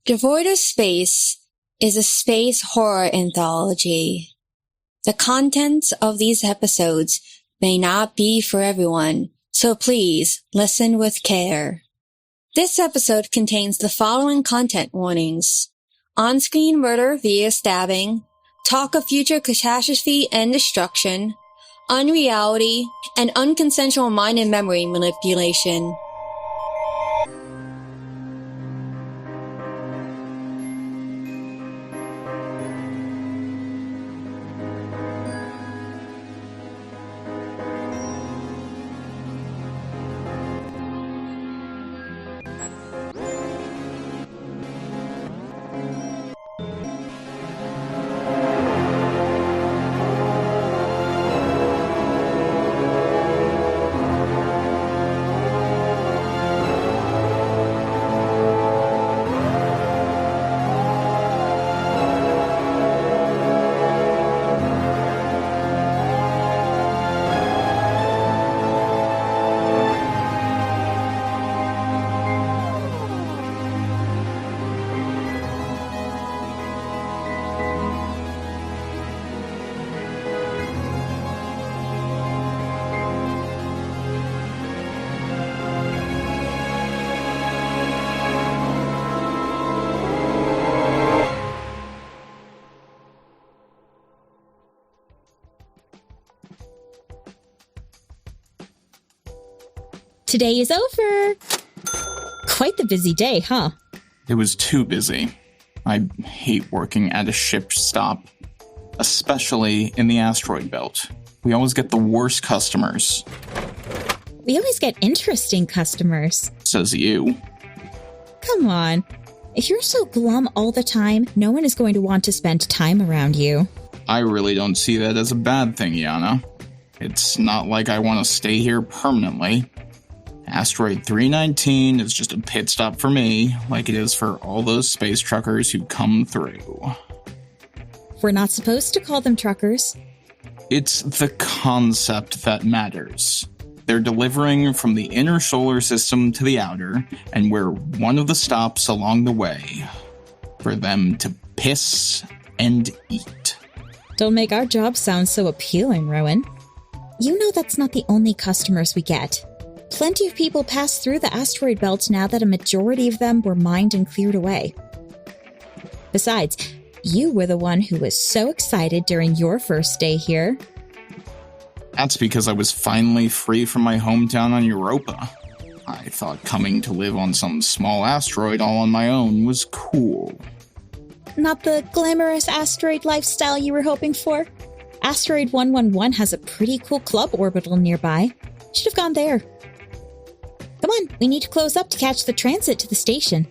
Devoid of Space is a space horror anthology. The contents of these episodes may not be for everyone, so please listen with care. This episode contains the following content warnings: on-screen murder via stabbing, talk of future catastrophe and destruction, unreality, and unconsensual mind and memory manipulation. Today is over. Quite the busy day, huh? It was too busy. I hate working at a ship stop, especially in the asteroid belt. We always get the worst customers. We always get interesting customers. Says you. Come on. If you're so glum all the time, no one is going to want to spend time around you. I really don't see that as a bad thing, Yana. It's not like I want to stay here permanently. Asteroid 319 is just a pit stop for me, like it is for all those space truckers who come through. We're not supposed to call them truckers. It's the concept that matters. They're delivering from the inner solar system to the outer, and we're one of the stops along the way for them to piss and eat. Don't make our job sound so appealing, Rowan. You know that's not the only customers we get. Plenty of people pass through the asteroid belt now that a majority of them were mined and cleared away. Besides, you were the one who was so excited during your first day here. That's because I was finally free from my hometown on Europa. I thought coming to live on some small asteroid all on my own was cool. Not the glamorous asteroid lifestyle you were hoping for? Asteroid 111 has a pretty cool club orbital nearby. Should have gone there. Come on, we need to close up to catch the transit to the station.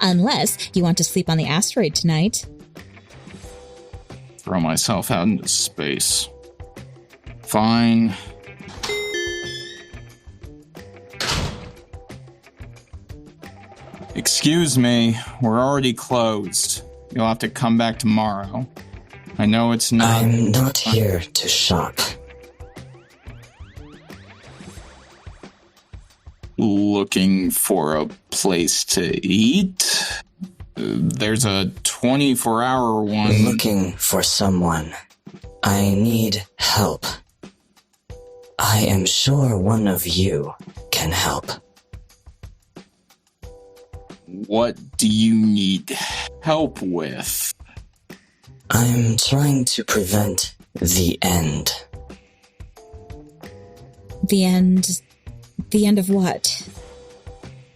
Unless you want to sleep on the asteroid tonight. Throw myself out into space. Fine. Excuse me, we're already closed. You'll have to come back tomorrow. I know it's not... I'm not here to shop. Looking for a place to eat? There's a 24-hour one. Looking for someone. I need help. I am sure one of you can help. What do you need help with? I'm trying to prevent the end. The end... The end of what?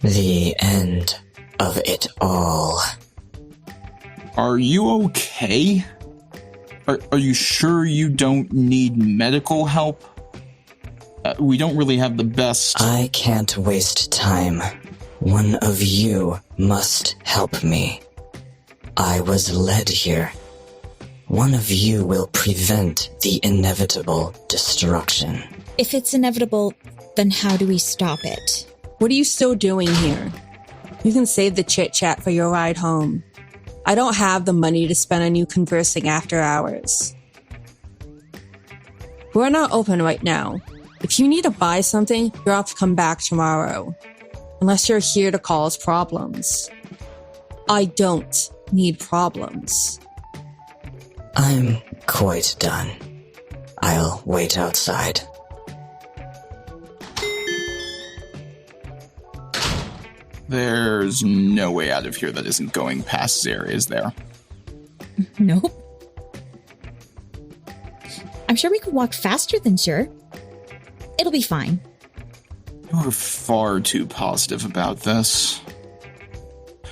The end of it all. Are you okay? Are you sure you don't need medical help? We don't really have the best... I can't waste time. One of you must help me. I was led here. One of you will prevent the inevitable destruction. If it's inevitable, then how do we stop it? What are you still doing here? You can save the chit-chat for your ride home. I don't have the money to spend on you conversing after hours. We're not open right now. If you need to buy something, you'll have to come back tomorrow. Unless you're here to cause problems. I don't need problems. I'm quite done. I'll wait outside. There's no way out of here that isn't going past Zare, is there? Nope. I'm sure we could walk faster than sure. It'll be fine. You're far too positive about this.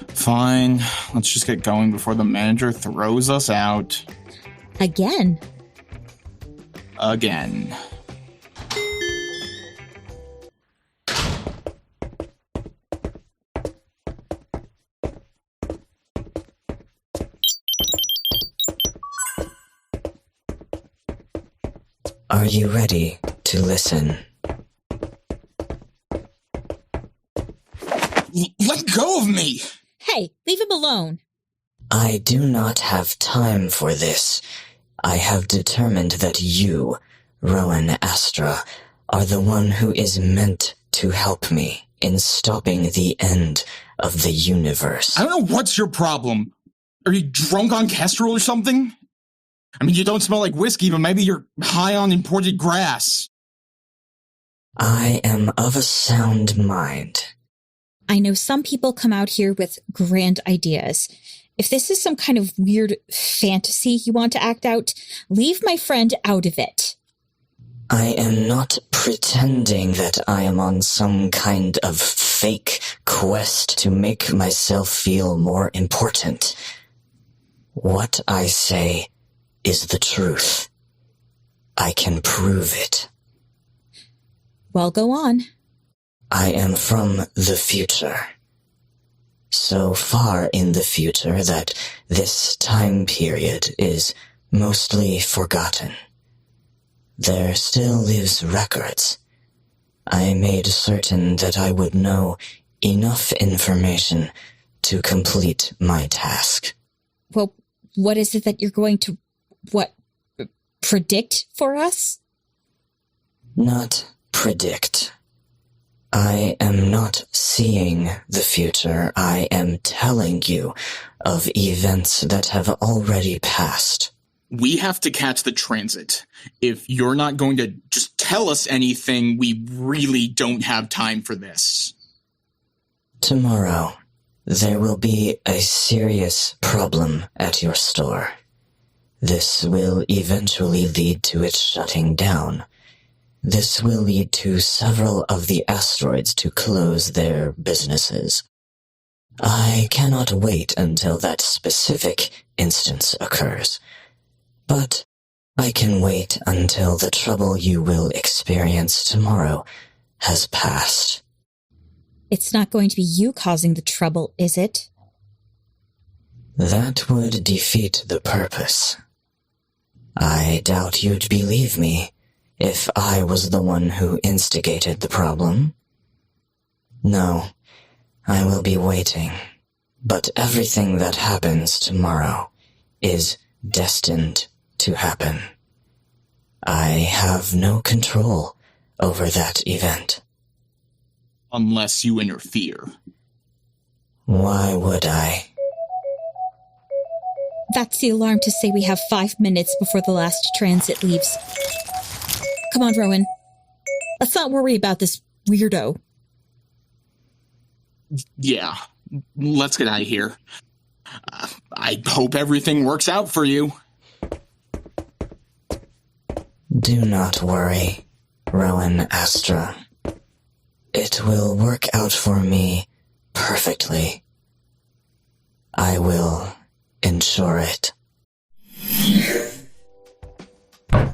Fine, let's just get going before the manager throws us out. Again. Are you ready to listen? Let go of me! Hey, leave him alone. I do not have time for this. I have determined that you, Rowan Astra, are the one who is meant to help me in stopping the end of the universe. I don't know what's your problem. Are you drunk on kestrel or something? I mean, you don't smell like whiskey, but maybe you're high on imported grass. I am of a sound mind. I know some people come out here with grand ideas. If this is some kind of weird fantasy you want to act out, leave my friend out of it. I am not pretending that I am on some kind of fake quest to make myself feel more important. What I say is the truth. I can prove it. Well, go on. I am from the future. So far in the future that this time period is mostly forgotten. There still lives records. I made certain that I would know enough information to complete my task. Well, what is it that you're going to, predict for us? Not predict. I am not seeing the future. I am telling you of events that have already passed. We have to catch the transit. If you're not going to just tell us anything, we really don't have time for this. Tomorrow, there will be a serious problem at your store. This will eventually lead to it shutting down. This will lead to several of the asteroids to close their businesses. I cannot wait until that specific instance occurs, but I can wait until the trouble you will experience tomorrow has passed. It's not going to be you causing the trouble, is it? That would defeat the purpose. I doubt you'd believe me if I was the one who instigated the problem. No, I will be waiting. But everything that happens tomorrow is destined to happen. I have no control over that event. Unless you interfere. Why would I? That's the alarm to say we have 5 minutes before the last transit leaves. Come on, Rowan. Let's not worry about this weirdo. Yeah, let's get out of here. I hope everything works out for you. Do not worry, Rowan Astra. It will work out for me perfectly. I will ensure it.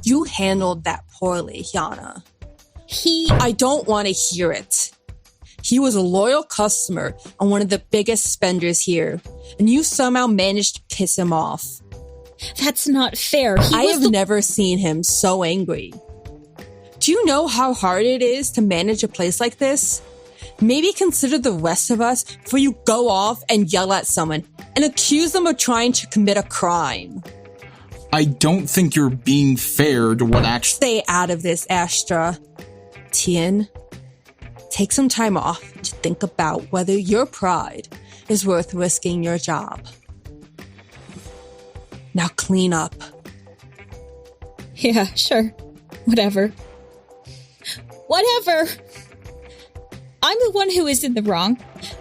You handled that poorly, Yana. He... I don't want to hear it. He was a loyal customer and one of the biggest spenders here, and you somehow managed to piss him off. That's not fair. I have never seen him so angry. Do you know how hard it is to manage a place like this? Maybe consider the rest of us before you go off and yell at someone and accuse them of trying to commit a crime. I don't think you're being fair to what actually... Stay out of this, Astra. Tien, take some time off to think about whether your pride is worth risking your job. Now clean up. Yeah, sure. Whatever. Whatever! I'm the one who is in the wrong.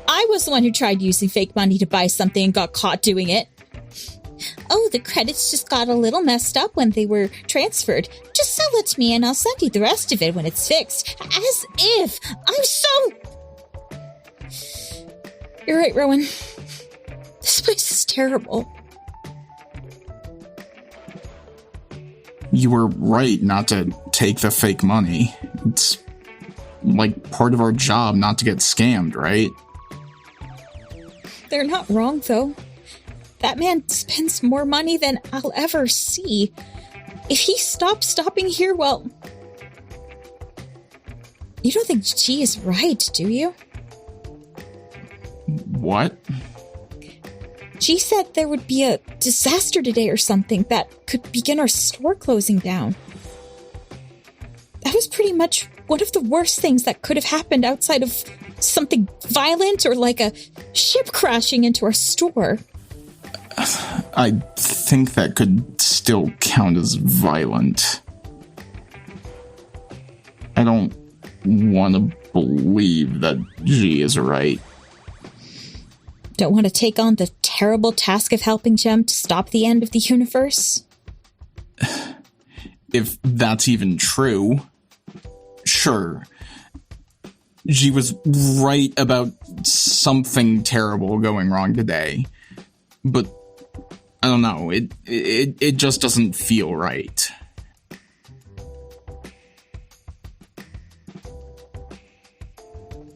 I was the one who tried using fake money to buy something and got caught doing it. Oh, the credits just got a little messed up when they were transferred. Just sell it to me and I'll send you the rest of it when it's fixed. As if! I'm so... You're right, Rowan. This place is terrible. You were right not to take the fake money. It's like part of our job not to get scammed, right? They're not wrong, though. That man spends more money than I'll ever see. If he stops stopping here, well... You don't think G is right, do you? What? G said there would be a disaster today or something that could begin our store closing down. That was pretty much one of the worst things that could have happened outside of something violent or like a ship crashing into our store. I think that could still count as violent. I don't want to believe that G is right. Don't want to take on the terrible task of helping Gem to stop the end of the universe? If that's even true, sure. G was right about something terrible going wrong today. But I don't know, it just doesn't feel right.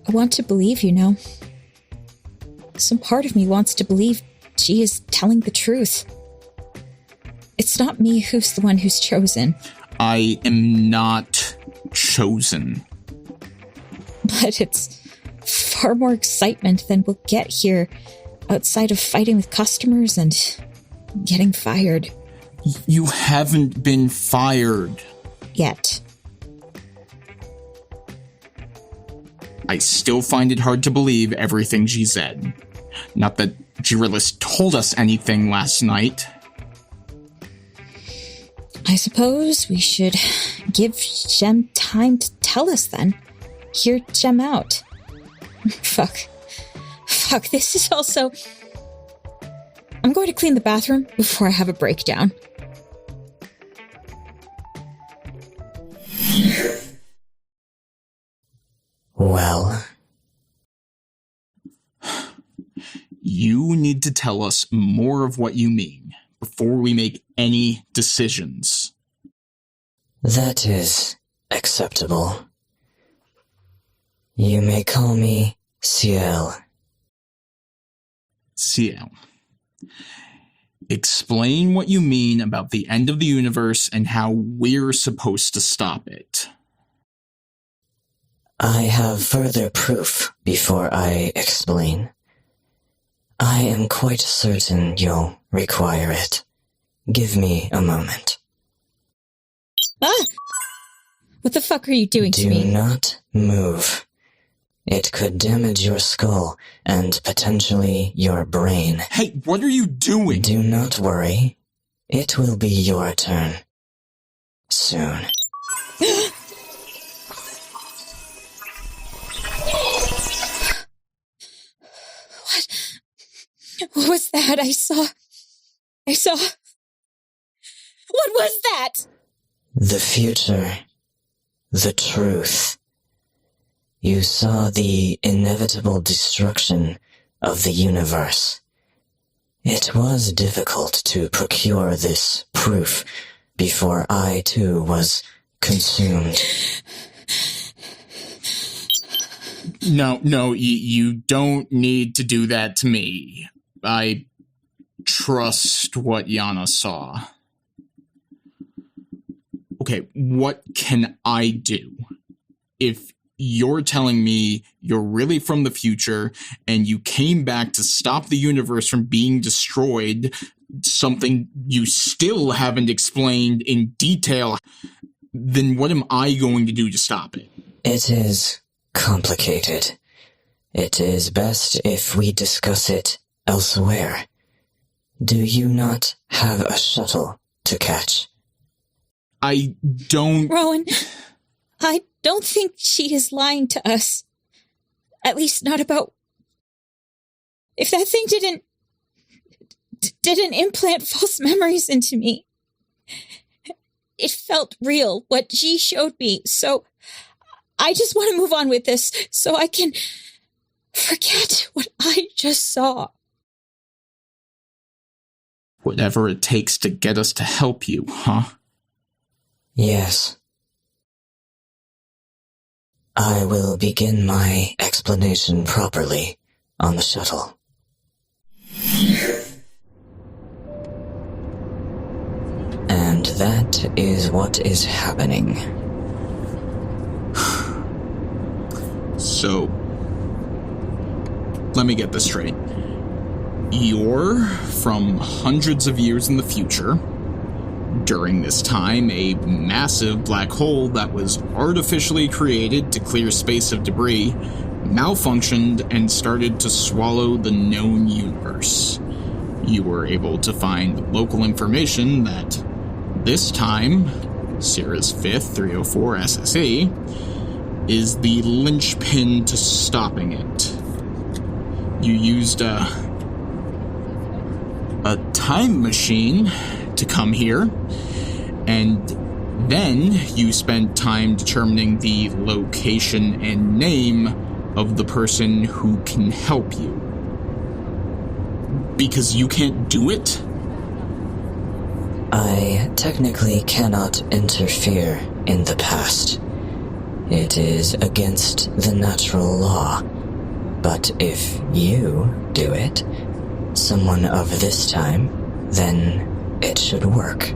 I want to believe, you know. Some part of me wants to believe G is telling the truth. It's not me who's the one who's chosen. I am not chosen. But it's far more excitement than we'll get here outside of fighting with customers and getting fired. You haven't been fired. Yet. I still find it hard to believe everything she said. Not that Girillis told us anything last night. I suppose we should give Gem time to tell us then. Hear Gem out. Fuck, this is also... I'm going to clean the bathroom before I have a breakdown. Well... You need to tell us more of what you mean before we make any decisions. That is acceptable. You may call me Ciel. Ciel. Explain what you mean about the end of the universe and how we're supposed to stop it. I have further proof before I explain. I am quite certain you'll require it. Give me a moment. Ah! What the fuck are you doing to me? Do not move. It could damage your skull and potentially your brain. Hey, what are you doing? Do not worry. It will be your turn. Soon. What was that? I saw... What was that? The future. The truth. You saw the inevitable destruction of the universe. It was difficult to procure this proof before I, too, was consumed. No, you don't need to do that to me. I trust what Yana saw. Okay, what can I do? If you're telling me you're really from the future and you came back to stop the universe from being destroyed, something you still haven't explained in detail, then what am I going to do to stop it? It is complicated. It is best if we discuss it elsewhere. Do you not have a shuttle to catch? I don't... Rowan, I don't think she is lying to us. At least not about... If that thing didn't implant false memories into me. It felt real, what G showed me, so I just want to move on with this so I can forget what I just saw. Whatever it takes to get us to help you, huh? Yes. I will begin my explanation properly on the shuttle. And that is what is happening. So, let me get this straight. You're from hundreds of years in the future. During this time, a massive black hole that was artificially created to clear space of debris malfunctioned and started to swallow the known universe. You were able to find local information that this time, Sierra's 5th 304 SSE, is the linchpin to stopping it. You used a time machine to come here, and then you spent time determining the location and name of the person who can help you. Because you can't do it? I technically cannot interfere in the past. It is against the natural law. But if you do it, someone of this time, then it should work.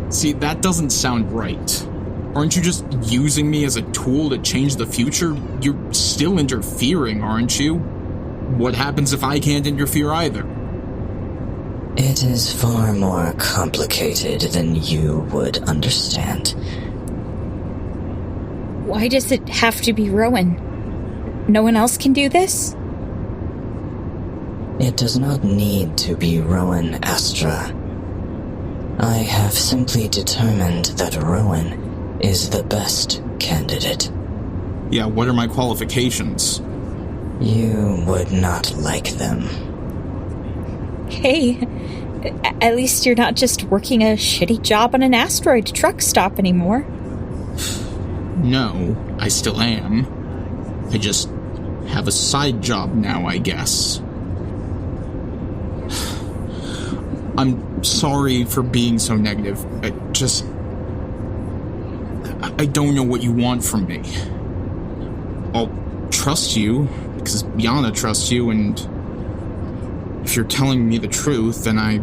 See, that doesn't sound right. Aren't you just using me as a tool to change the future? You're still interfering, aren't you? What happens if I can't interfere either? It is far more complicated than you would understand. Why does it have to be Rowan? No one else can do this? It does not need to be Rowan, Astra. I have simply determined that Rowan is the best candidate. Yeah, what are my qualifications? You would not like them. Hey, at least you're not just working a shitty job on an asteroid truck stop anymore. No, I still am. I just have a side job now, I guess. I'm sorry for being so negative. I don't know what you want from me. I'll trust you, because Yana trusts you, and if you're telling me the truth, then I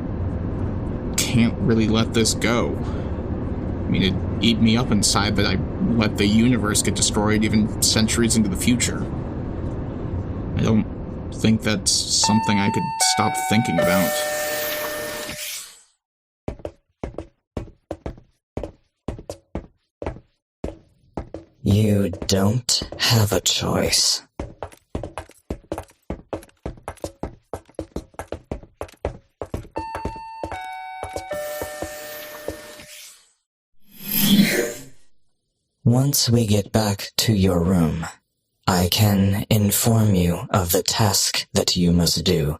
can't really let this go. I mean, it'd eat me up inside that I let the universe get destroyed even centuries into the future. I don't think that's something I could stop thinking about. You don't have a choice. Once we get back to your room, I can inform you of the task that you must do.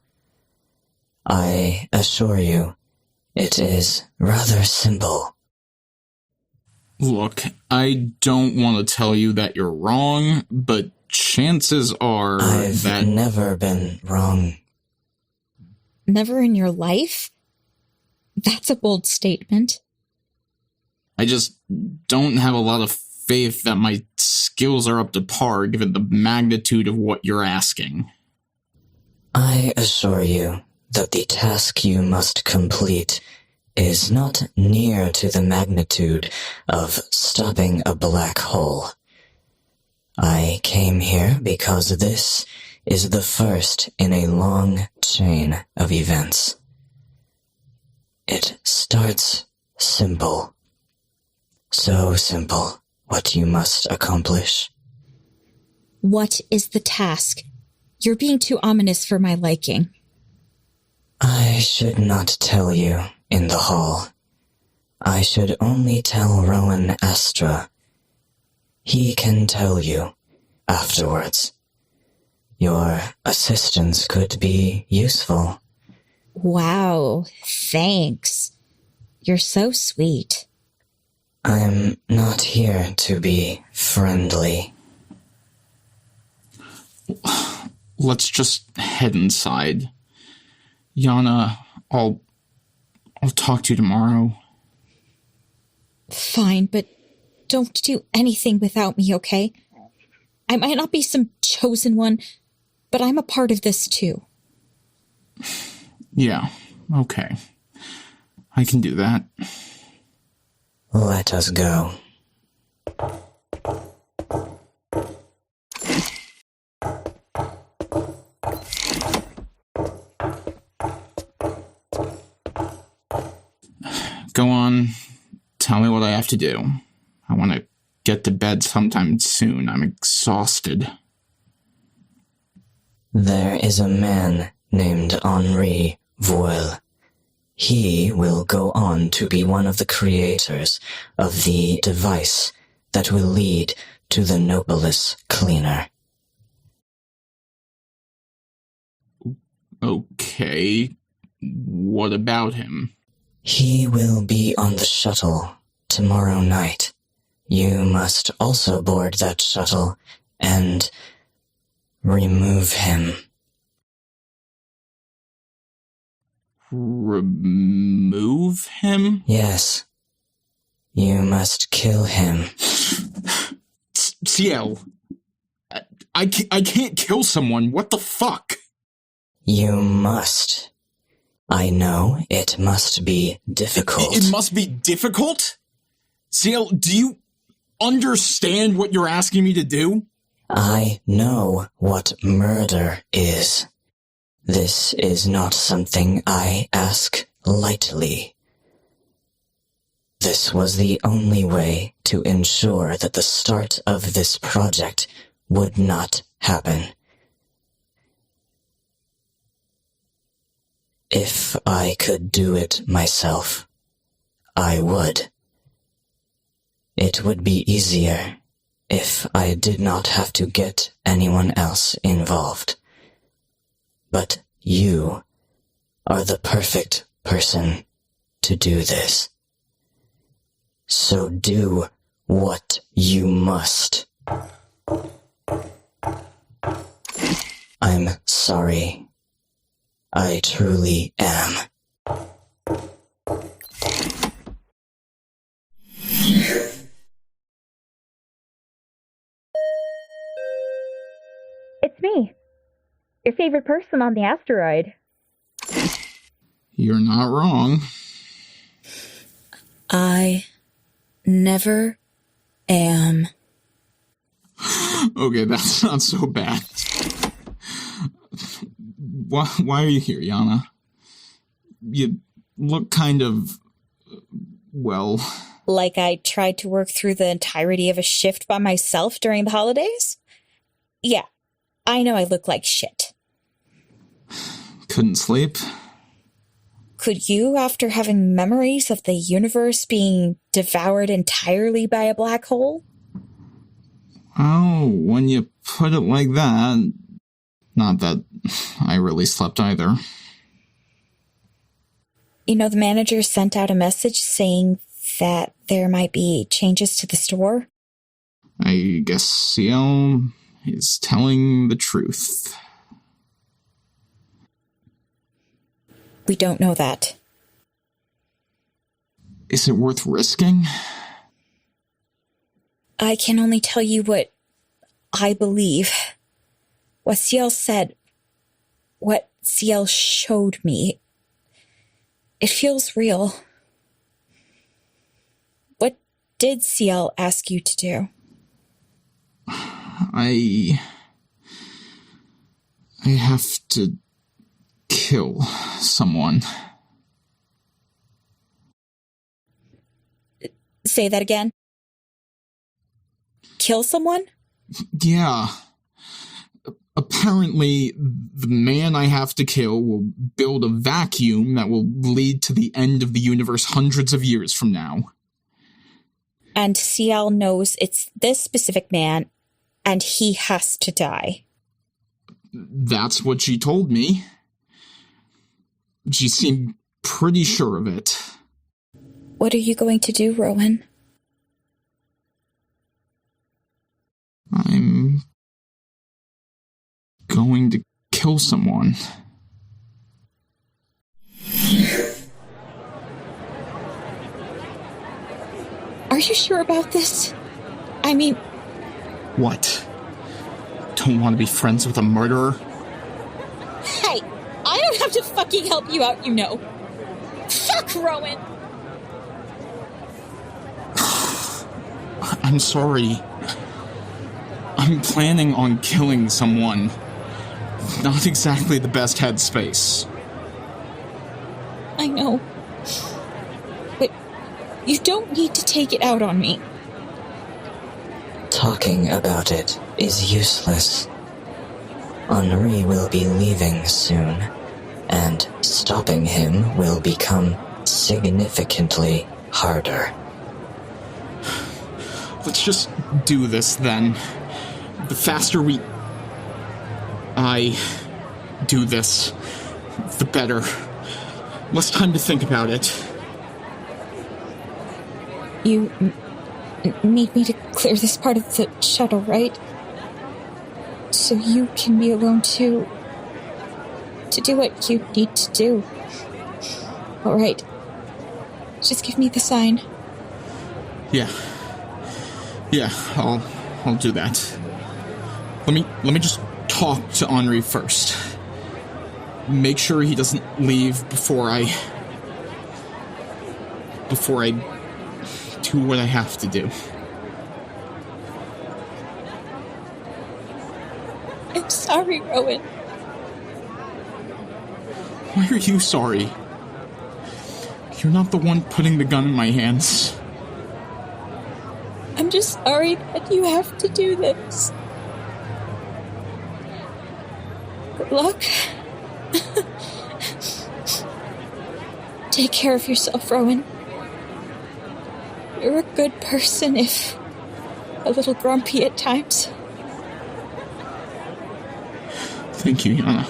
I assure you, it is rather simple. Look, I don't want to tell you that you're wrong, but chances are I've that... never been wrong. Never in your life? That's a bold statement. I just don't have a lot of faith that my skills are up to par given the magnitude of what you're asking. I assure you that the task you must complete is not near to the magnitude of stopping a black hole. I came here because this is the first in a long chain of events. It starts simple. So simple, what you must accomplish. What is the task? You're being too ominous for my liking. I should not tell you in the hall. I should only tell Rowan Astra. He can tell you afterwards. Your assistance could be useful. Wow, thanks. You're so sweet. I'm not here to be friendly. Let's just head inside. Yana, I'll talk to you tomorrow. Fine, but don't do anything without me, okay? I might not be some chosen one, but I'm a part of this too. Yeah, okay. I can do that. Let us go. Go on. Tell me what I have to do. I want to get to bed sometime soon. I'm exhausted. There is a man named Henri Vouelle. He will go on to be one of the creators of the device that will lead to the Nobilis cleaner. Okay. What about him? He will be on the shuttle tomorrow night. You must also board that shuttle and remove him. Remove him? Yes. You must kill him. Ciel. I can't kill someone. What the fuck? You must. I know it must be difficult. It must be difficult? Ciel, do you understand what you're asking me to do? I know what murder is. This is not something I ask lightly. This was the only way to ensure that the start of this project would not happen. If I could do it myself, I would. It would be easier if I did not have to get anyone else involved. But you are the perfect person to do this. So do what you must. I'm sorry. I truly am. It's me. Your favorite person on the asteroid. You're not wrong. I never am. Okay, that's not so bad. Why are you here, Yana? You look kind of, well... Like I tried to work through the entirety of a shift by myself during the holidays? Yeah, I know I look like shit. Couldn't sleep? Could you, after having memories of the universe being devoured entirely by a black hole? Oh, when you put it like that... Not that I really slept either. You know, the manager sent out a message saying that there might be changes to the store. I guess Ciel is telling the truth. We don't know that. Is it worth risking? I can only tell you what I believe. What Ciel said, what Ciel showed me, it feels real. What did Ciel ask you to do? I have to kill someone. Say that again. Kill someone? Yeah. Apparently, the man I have to kill will build a vacuum that will lead to the end of the universe hundreds of years from now. And Ciel knows it's this specific man, and he has to die. That's what she told me. She seemed pretty sure of it. What are you going to do, Rowan? I'm going to kill someone. Are you sure about this? I mean... What? Don't want to be friends with a murderer? Hey, I don't have to fucking help you out, you know. Fuck, Rowan! I'm sorry. I'm planning on killing someone. Not exactly the best headspace. I know. But you don't need to take it out on me. Talking about it is useless. Henri will be leaving soon, and stopping him will become significantly harder. Let's just do this, then. The faster I do this, the better. Less time to think about it. You need me to clear this part of the shuttle, right? So you can be alone too. To do what you need to do. All right. Just give me the sign. Yeah, I'll do that. Let me just talk to Henri first. Make sure he doesn't leave before I do what I have to do. I'm sorry, Rowan. Why are you sorry? You're not the one putting the gun in my hands. I'm just sorry that you have to do this. Good luck. Take care of yourself, Rowan. You're a good person, if a little grumpy at times. Thank you, Yana.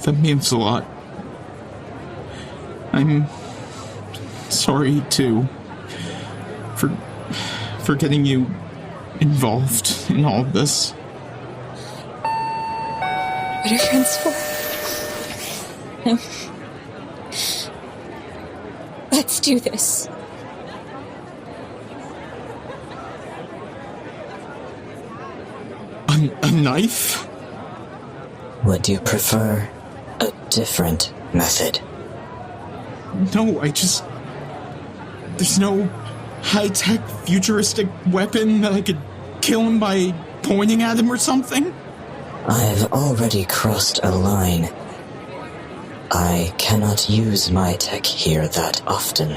That means a lot. I'm sorry, too, for getting you involved in all of this. What are friends for? No. Let's do this. A knife? Would you prefer a different method? No, there's no high-tech, futuristic weapon that I could kill him by pointing at him or something? I've already crossed a line. I cannot use my tech here that often.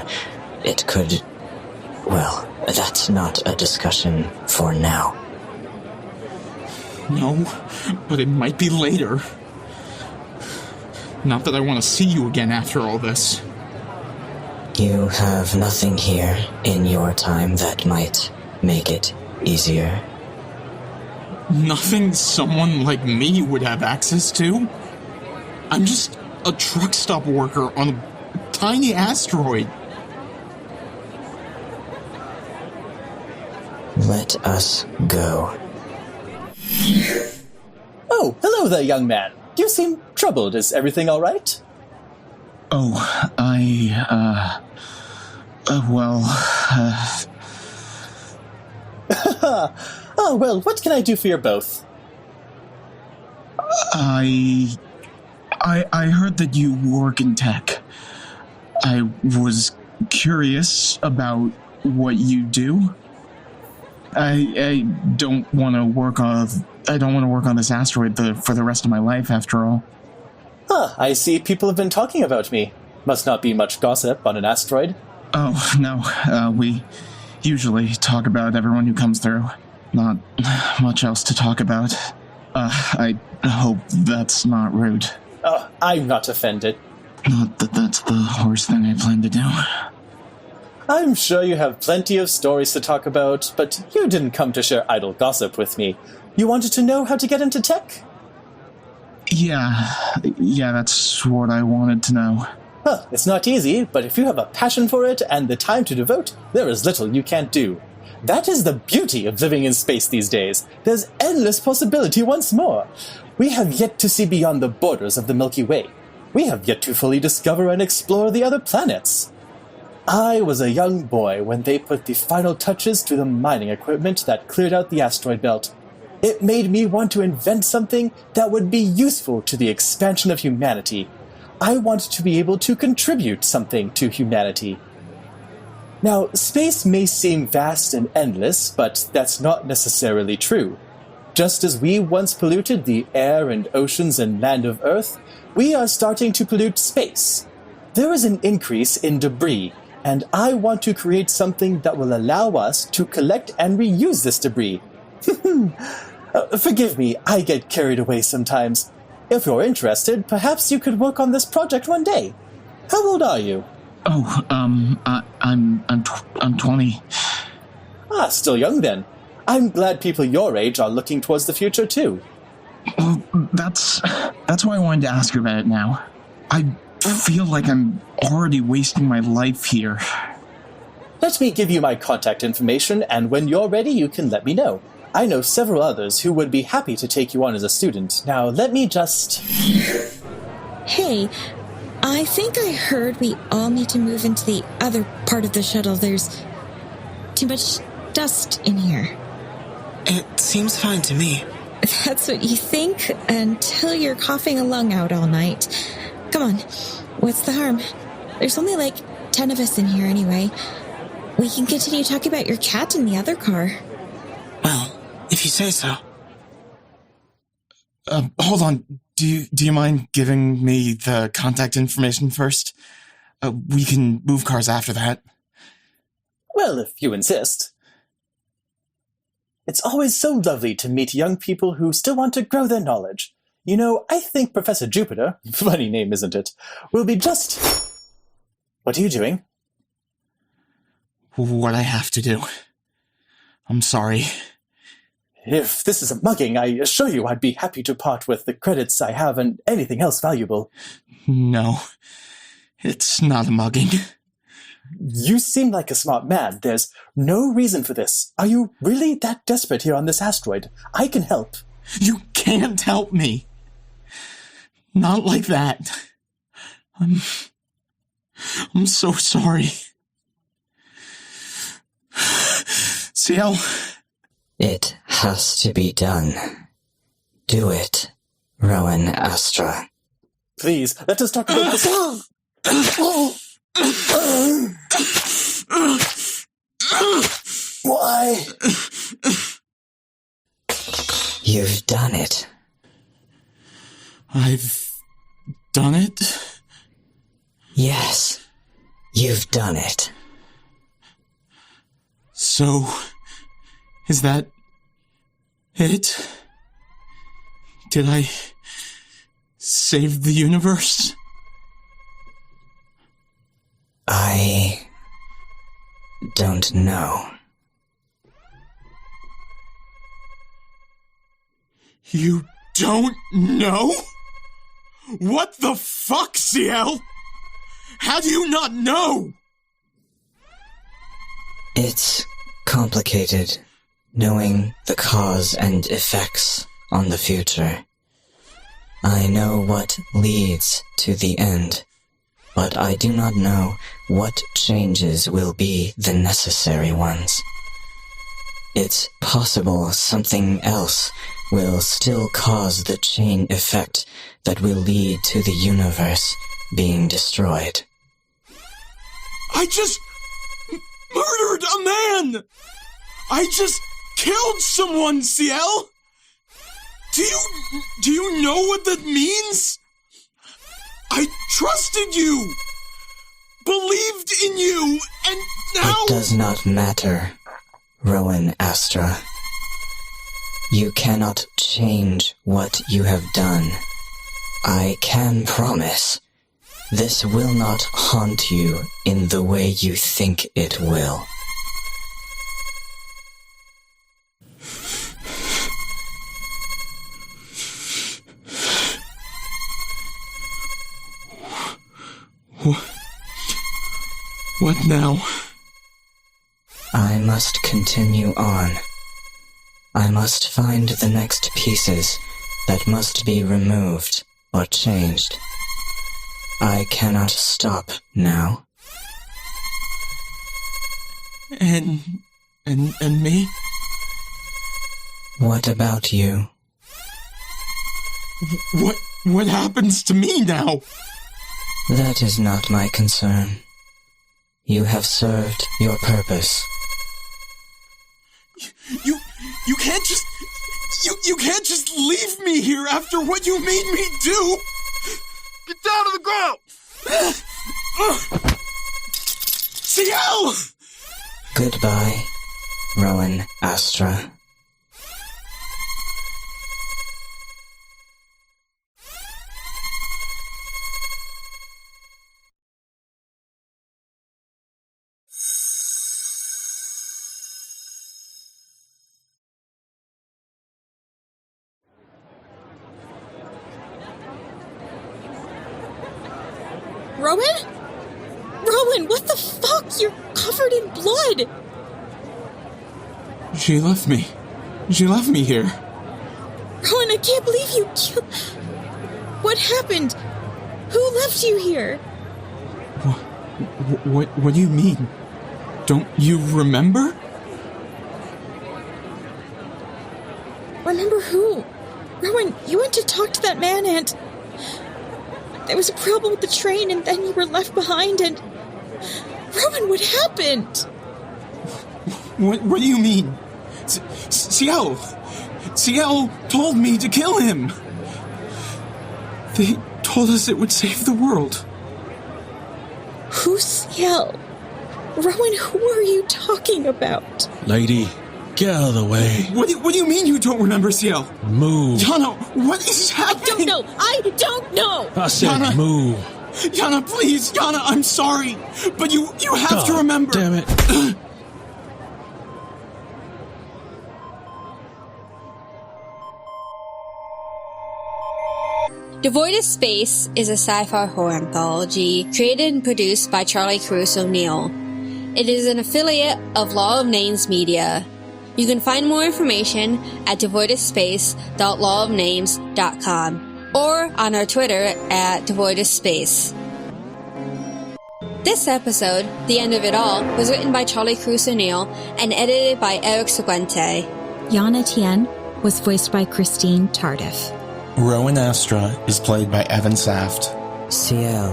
It could... Well, that's not a discussion for now. No, but it might be later. Not that I want to see you again after all this. You have nothing here in your time that might make it easier. Nothing someone like me would have access to? I'm just a truckstop worker on a tiny asteroid. Let us go. Oh, hello there, young man. You seem troubled. Is everything all right? Oh, Oh, well, what can I do for you both? I heard that you work in tech. I was curious about what you do. I don't want to work on this asteroid for the rest of my life, after all. Huh, I see people have been talking about me. Must not be much gossip on an asteroid. Oh, no, we usually talk about everyone who comes through. Not much else to talk about. I hope that's not rude. Oh, I'm not offended. Not that that's the worst thing I plan to do. I'm sure you have plenty of stories to talk about, but you didn't come to share idle gossip with me. You wanted to know how to get into tech? Yeah, that's what I wanted to know. Well, it's not easy, but if you have a passion for it and the time to devote, there is little you can't do. That is the beauty of living in space these days. There's endless possibility once more. We have yet to see beyond the borders of the Milky Way. We have yet to fully discover and explore the other planets. I was a young boy when they put the final touches to the mining equipment that cleared out the asteroid belt. It made me want to invent something that would be useful to the expansion of humanity. I wanted to be able to contribute something to humanity. Now, space may seem vast and endless, but that's not necessarily true. Just as we once polluted the air and oceans and land of Earth, we are starting to pollute space. There is an increase in debris, and I want to create something that will allow us to collect and reuse this debris. Forgive me, I get carried away sometimes. If you're interested, perhaps you could work on this project one day. How old are you? Oh, I'm 20. Ah, still young then. I'm glad people your age are looking towards the future too. Well, that's why I wanted to ask you about it now. I feel like I'm already wasting my life here. Let me give you my contact information, and when you're ready, you can let me know. I know several others who would be happy to take you on as a student. Now, let me just... Hey, I think I heard we all need to move into the other part of the shuttle. There's too much dust in here. It seems fine to me. That's what you think until you're coughing a lung out all night. Come on, what's the harm? There's only like 10 of us in here anyway. We can continue talking about your cat in the other car. Well, if you say so. Hold on. Do you mind giving me the contact information first? We can move cars after that. Well, if you insist. It's always so lovely to meet young people who still want to grow their knowledge. You know, I think Professor Jupiter, funny name, isn't it, will be just... What are you doing? What I have to do. I'm sorry. If this is a mugging, I assure you I'd be happy to part with the credits I have and anything else valuable. No, it's not a mugging. You seem like a smart man. There's no reason for this. Are you really that desperate here on this asteroid? I can help. You can't help me. Not like that. I'm so sorry. Ciel? It has to be done. Do it, Rowan Astra. Please, let us talk about this. Why? You've done it. I've done it? Yes, you've done it. So, is that it? Did I save the universe? I don't know. You don't know? What the fuck, Ciel? How do you not know? It's complicated, knowing the cause and effects on the future. I know what leads to the end, but I do not know what changes will be the necessary ones. It's possible something else will still cause the chain effect that will lead to the universe being destroyed. I just murdered a man! I just killed someone, Ciel! Do you know what that means? I trusted you! Believed in you, and now... It does not matter, Rowan Astra. You cannot change what you have done. I can promise, this will not haunt you in the way you think it will. What now? I must continue on. I must find the next pieces that must be removed or changed. I cannot stop now. And me? What about you? What happens to me now? That is not my concern. You have served your purpose. You can't just... You can't just leave me here after what you made me do! Get down to the ground! Ciel! Goodbye, Rowan Astra. Rowan? Rowan, what the fuck? You're covered in blood! She left me. She left me here. Rowan, I can't believe you killed... What happened? Who left you here? What do you mean? Don't you remember? Remember who? Rowan, you went to talk to that man and... There was a problem with the train and then you were left behind and... Rowan, what happened? What do you mean? Ciel! Ciel told me to kill him! They told us it would save the world. Who's Ciel? Rowan, who are you talking about? Lady, get out of the way. What do you mean you don't remember Ciel? Move. Yana, what is happening? I don't know! I said Yana. move. Yana, please! Yana, I'm sorry! But you have to remember... Damn it. Devoid of Space is a sci-fi horror anthology created and produced by Charlie Caruso-Neal. It is an affiliate of Law of Names Media. You can find more information at devoidofspace.lawofnames.com or on our Twitter at devoidofspace. This episode, The End of It All, was written by Charlie Caruso-Neal and edited by Erik Seguinte. Yana Tien was voiced by Christine Tardif. Rowan Astra is played by Evan Saft. Ciel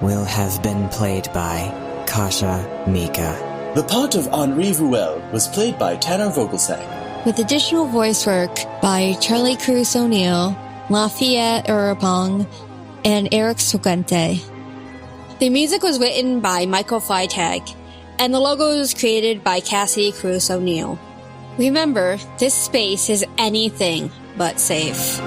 will have been played by Kasha Mika. The part of Henri Vouelle was played by Tanner Vogelgesang. With additional voice work by Charlie Caruso-Neal, Lafayette Urapong, and Erik Seguinte. The music was written by Michael Freitag, and the logo was created by Cassie Caruso-Neal. Remember, this space is anything but safe.